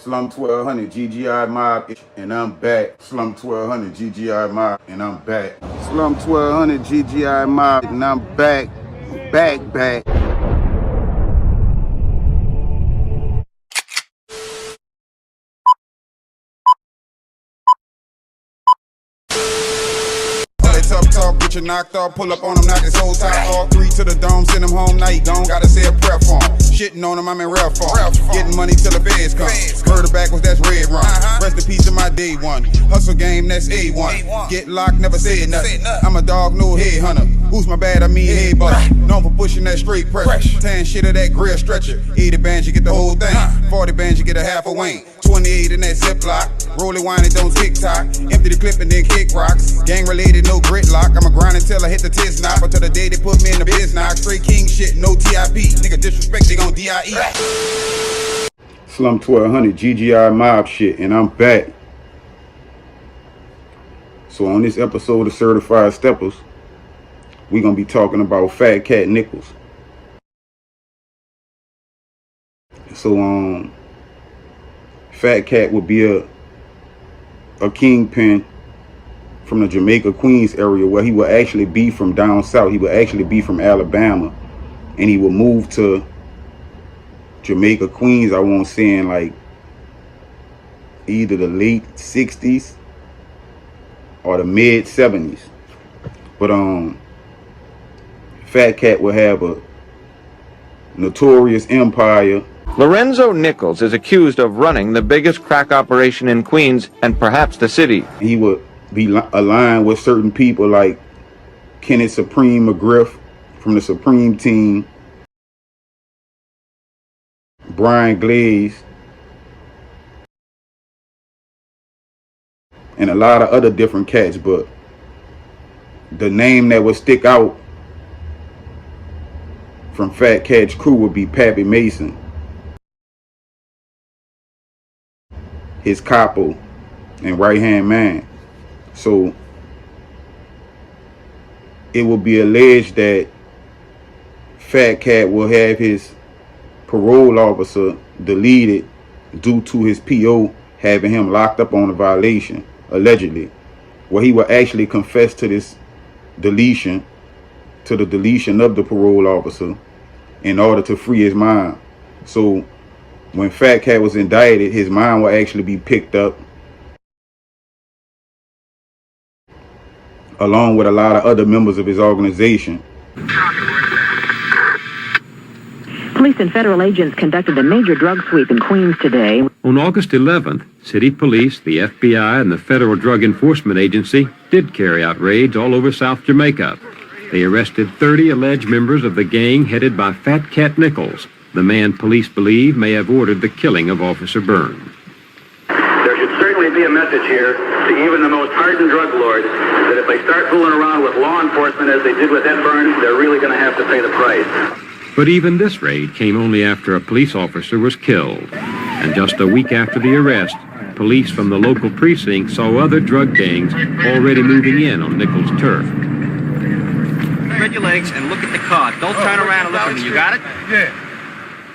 Slum 1200 GGI Mob, and I'm back. Slum 1200 GGI Mob, and I'm back. Slum 1200 GGI Mob, and I'm back. Back. Tough talk, get you knocked off, pull up on him, knock his whole top off. 3 to the dome, send him home, now he gone, gotta say a prayer for him. Shitting on him, I'm in rare form. Getting money till the feds come. Murder backwards, that's red rum. Rest in peace to my day one. Hustle game, that's A1. Get locked, never say nothing. I'm a dog, no head hunter. Who's my bad, I mean head buster. Known for pushing that straight pressure. 10 shit of that grill stretcher. 80 bands, you get the whole thing. 40 bands, you get a half a wing. 28 in that Ziploc. Roll it, wine it, don't TikTok. Empty the clip and then kick rocks. Gang related, no gridlock. I'ma grind until I hit the tits knock. Until the day they put me in the biz knock. Straight king shit, no TIP. Nigga disrespect, they gon' DIE. Slum 1200 GGI Mob shit, and I'm back. So on this episode of Certified Steppers, we gonna be talking about Fat Cat Nichols. So Fat Cat would be a kingpin from the Jamaica, Queens area, where he would actually be from down south. He would actually be from Alabama, and he would move to Jamaica, Queens, I want to say in like either the late 60s or the mid 70s. But Fat Cat would have a notorious empire. Lorenzo Nichols is accused of running the biggest crack operation in Queens and perhaps the city. He would be aligned with certain people like Kenneth Supreme McGriff from the Supreme team, Brian Glaze, and a lot of other different cats. But the name that would stick out from Fat Cat's crew would be Pappy Mason, his capo and right-hand man. So it will be alleged that Fat Cat will have his parole officer deleted due to his PO having him locked up on a violation, allegedly, where he will actually confess to this deletion, to the deletion of the parole officer in order to free his mind. So when Fat Cat was indicted, his mind will actually be picked up along with a lot of other members of his organization. Police and federal agents conducted a major drug sweep in Queens today. On August 11th, city police, the FBI, and the Federal Drug Enforcement Agency did carry out raids all over South Jamaica. They arrested 30 alleged members of the gang headed by Fat Cat Nichols, the man police believe may have ordered the killing of Officer Byrne. There should certainly be a message here to even the most hardened drug lords that if they start fooling around with law enforcement as they did with Ed Byrne, they're really going to have to pay the price. But even this raid came only after a police officer was killed. And just a week after the arrest, police from the local precinct saw other drug gangs already moving in on Nichols' turf. Spread your legs and look at the car. Don't turn around and look at me. You got it? Yeah.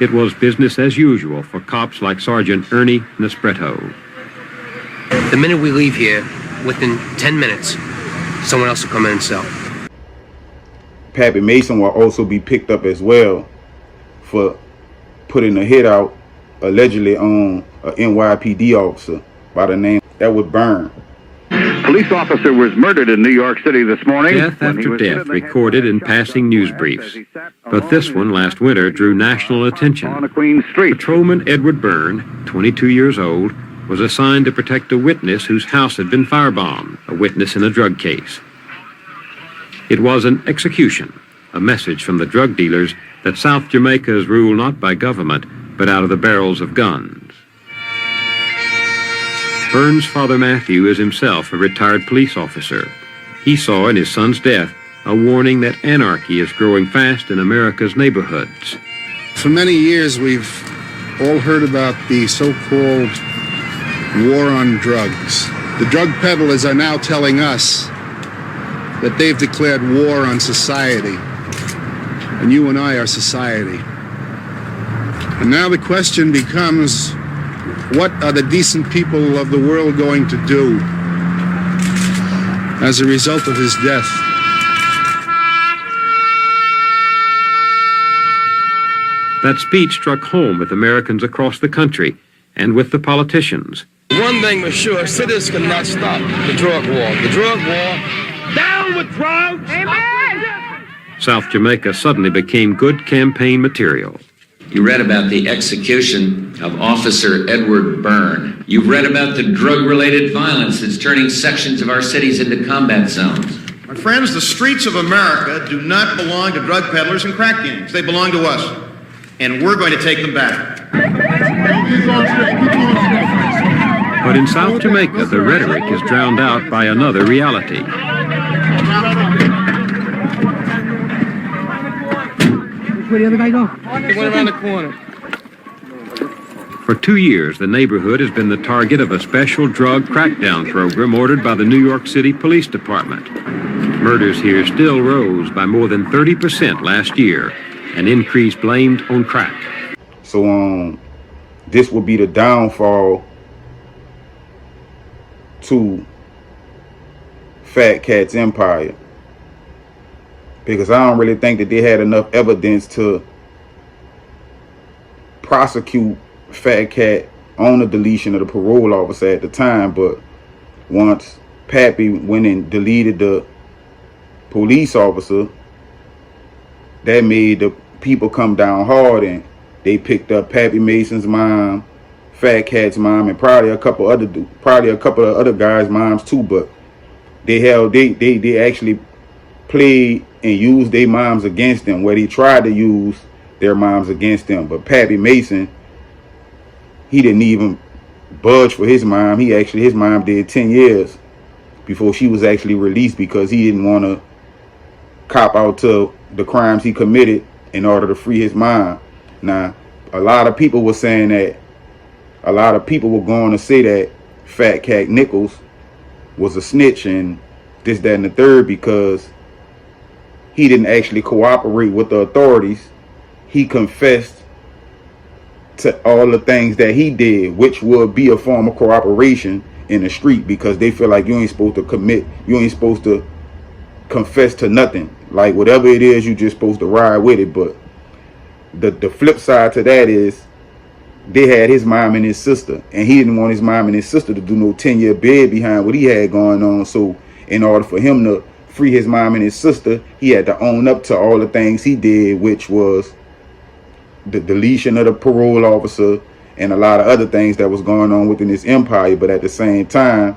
It was business as usual for cops like Sergeant Ernie Nespresso. The minute we leave here, within 10 minutes, someone else will come in and sell. Pappy Mason will also be picked up as well for putting a hit out allegedly on a NYPD officer by the name that would Byrne. Police officer was murdered in New York City this morning. Death after death recorded in passing news briefs. But this one last winter drew national attention. On a Queen Street. Patrolman Edward Byrne, 22 years old, was assigned to protect a witness whose house had been firebombed, a witness in a drug case. It was an execution, a message from the drug dealers that South Jamaica is ruled not by government, but out of the barrels of guns. Byrne's father Matthew is himself a retired police officer. He saw in his son's death a warning that anarchy is growing fast in America's neighborhoods. For many years we've all heard about the so-called war on drugs. The drug peddlers are now telling us that they've declared war on society, and you and I are society. And now the question becomes, what are the decent people of the world going to do as a result of his death? That speech struck home with Americans across the country and with the politicians. One thing was sure, citizens cannot stop the drug war. The drug war, down with drugs! Amen! South Jamaica suddenly became good campaign material. You read about the execution of Officer Edward Byrne. You've read about the drug-related violence that's turning sections of our cities into combat zones. My friends, the streets of America do not belong to drug peddlers and crack gangs. They belong to us. And we're going to take them back. But in South Jamaica, the rhetoric is drowned out by another reality. Where'd the other guy go? He went around the corner. For 2 years, the neighborhood has been the target of a special drug crackdown program ordered by the New York City Police Department. Murders here still rose by more than 30% last year, an increase blamed on crack. So this will be the downfall to Fat Cat's empire, because I don't really think that they had enough evidence to prosecute Fat Cat on the deletion of the parole officer at the time. But once Pappy went and deleted the police officer, that made the people come down hard, and they picked up Pappy Mason's mom, Fat Cat's mom, and probably a couple of other guys' moms too. But they actually played and used their moms against them, where they tried to use their moms against them. But Pappy Mason, he didn't even budge for his mom. His mom did 10 years before she was actually released, because he didn't want to cop out to the crimes he committed in order to free his mom. Now, a lot of people were saying that, a lot of people were going to say that Fat Cat Nichols was a snitch and this, that, and the third, because he didn't actually cooperate with the authorities. He confessed to all the things that he did, which would be a form of cooperation in the street, because they feel like you ain't supposed to confess to nothing. Like, whatever it is, you just supposed to ride with it. But the flip side to that is, they had his mom and his sister, and he didn't want his mom and his sister to do no 10-year bid behind what he had going on. So in order for him to free his mom and his sister, he had to own up to all the things he did, which was the deletion of the parole officer and a lot of other things that was going on within his empire. But at the same time,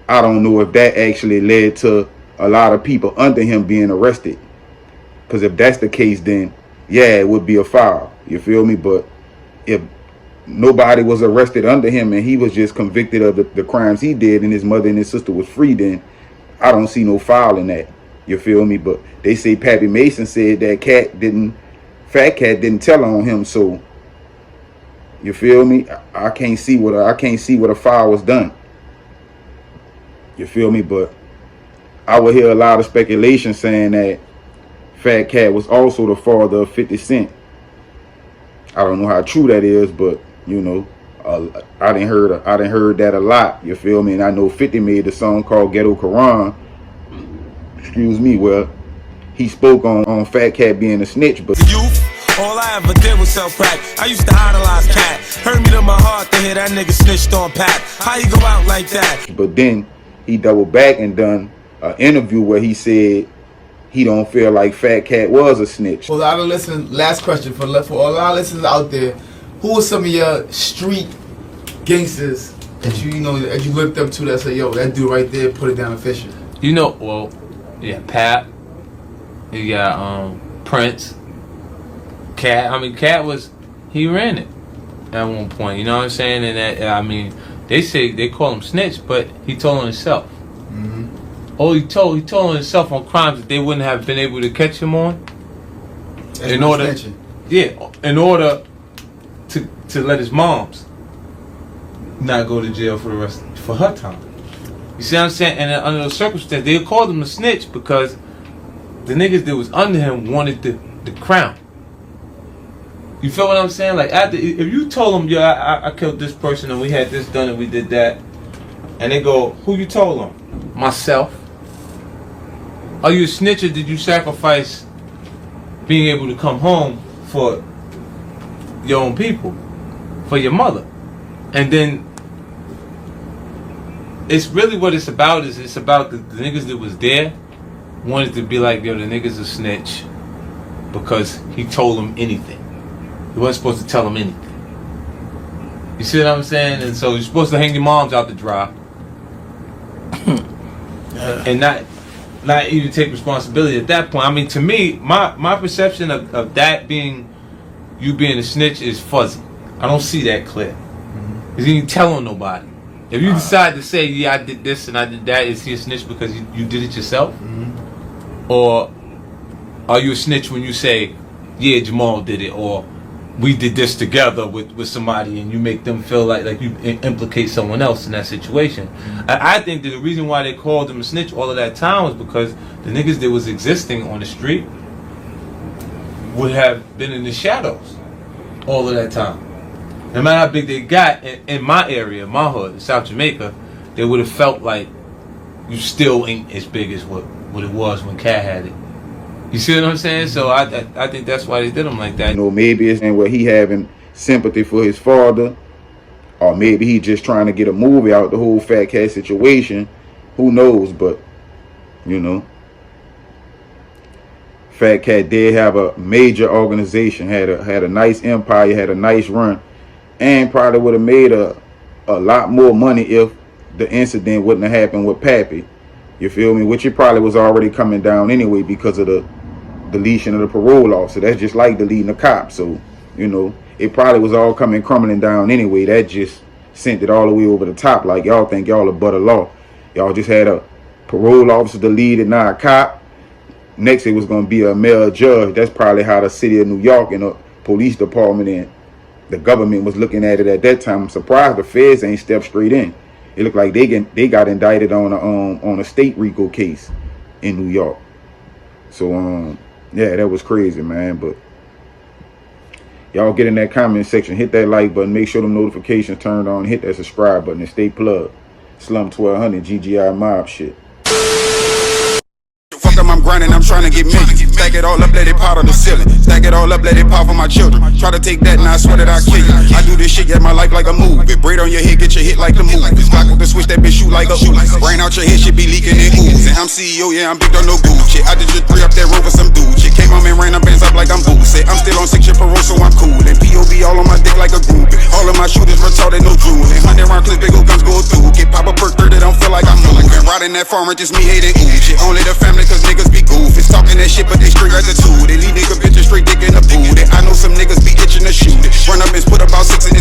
I don't know if that actually led to a lot of people under him being arrested. Because if that's the case, then yeah, it would be a foul. You feel me? But if nobody was arrested under him and he was just convicted of the crimes he did, and his mother and his sister was free, then I don't see no foul in that. You feel me? But they say Pappy Mason said that Fat Cat didn't tell on him. So you feel me? I can't see what a foul was done. You feel me? But I would hear a lot of speculation saying that Fat Cat was also the father of 50 Cent. I don't know how true that is, but you know, I didn't heard that a lot. You feel me? And I know 50 made a song called Ghetto Quran. Excuse me. Well, he spoke on Fat Cat being a snitch, but all I ever did was sell crack. I used to idolize Cat. Hurt me to my heart to hear that nigga snitched on Pat. How you go out like that? But then he doubled back and done an interview where he said he don't feel like Fat Cat was a snitch. For a lot of listeners, last question for all our listeners out there, who are some of your street gangsters that you looked up to that say, yo, that dude right there, put it down official? You know, well, yeah, Pat. You got Prince. Cat. I mean, Cat he ran it at one point. You know what I'm saying? And that, I mean, they call him snitch, but he told on himself. Mm-hmm. Oh, he told on himself on crimes that they wouldn't have been able to catch him on. In order to let his moms not go to jail for her time. You see what I'm saying? And under those circumstances, they called him a snitch because the niggas that was under him wanted the crown. You feel what I'm saying? Like, after, if you told them, yeah, I killed this person and we had this done and we did that, and they go, who you told them? Myself. Are you a snitch, or did you sacrifice being able to come home for your own people, for your mother? And then it's really what it's about. Is it's about the niggas that was there wanted to be like, yo, the nigga's a snitch because he told them anything. He wasn't supposed to tell them anything. You see what I'm saying? And so you're supposed to hang your moms out to dry and not even take responsibility at that point. I mean, to me, my perception of that being you being a snitch is fuzzy. I don't see that clear. Because you ain't telling nobody. If you decide to say, yeah, I did this and I did that, is he a snitch because you did it yourself? Or are you a snitch when you say, yeah, Jamal did it, or we did this together with somebody, and you make them feel like you implicate someone else in that situation? I think that the reason why they called him a snitch all of that time was because the niggas that was existing on the street would have been in the shadows all of that time. No matter how big they got, in my area, my hood, South Jamaica, they would have felt like you still ain't as big as what it was when Cat had it. You see what I'm saying? So I think that's why they did him like that. You know, maybe it's where he having sympathy for his father, or maybe he just trying to get a movie out the whole Fat Cat situation. Who knows? But you know, Fat Cat did have a major organization, had a nice empire, had a nice run, and probably would have made a lot more money if the incident wouldn't have happened with Pappy. You feel me? Which it probably was already coming down anyway because of the deletion of the parole officer. That's just like deleting a cop. So, you know, it probably was all crumbling down anyway. That just sent it all the way over the top. Like, y'all think y'all a butt of law. Y'all just had a parole officer deleted, now a cop. Next, it was going to be a male judge. That's probably how the city of New York and the police department and the government was looking at it at that time. I'm surprised the feds ain't stepped straight in. It looked like they got indicted on a state RICO case in New York. So yeah, that was crazy, man. But y'all get in that comment section, hit that like button, make sure them notifications turned on, hit that subscribe button, and stay plugged. Slum 1200 GGI mob shit. Fuck them, I'm grinding, I'm trying to get millions. Stack it all up, let it powder the ceiling. Stack it all up, let it pop for my children. Try to take that, and I swear that I kill you. I do this shit, yeah, my life like a movie. Braid on your head, get your hit like the movies. Block with the switch, that bitch shoot like a ooze. Brain out your head, shit be leaking and oozing. I'm CEO, yeah, I'm big on no Gucci. I just re up that road for some dude shit. Came on and ran up bands up like I'm Boosie. I'm still on 6 year parole, so I'm cool. And POV all on my dick like a groupie. All of my shooters retarded, no drooling. 100 round clips, big old guns go through. Get pop a perk 30, don't feel like I'm moving. Riding that farmer, just me hating ooh shit. Only the family, cause niggas be goofy. Talking that shit, but they straight attitude. They leave nigga bitches straight dick in the booty. I know some niggas be itching to shoot it. Run up and put about 6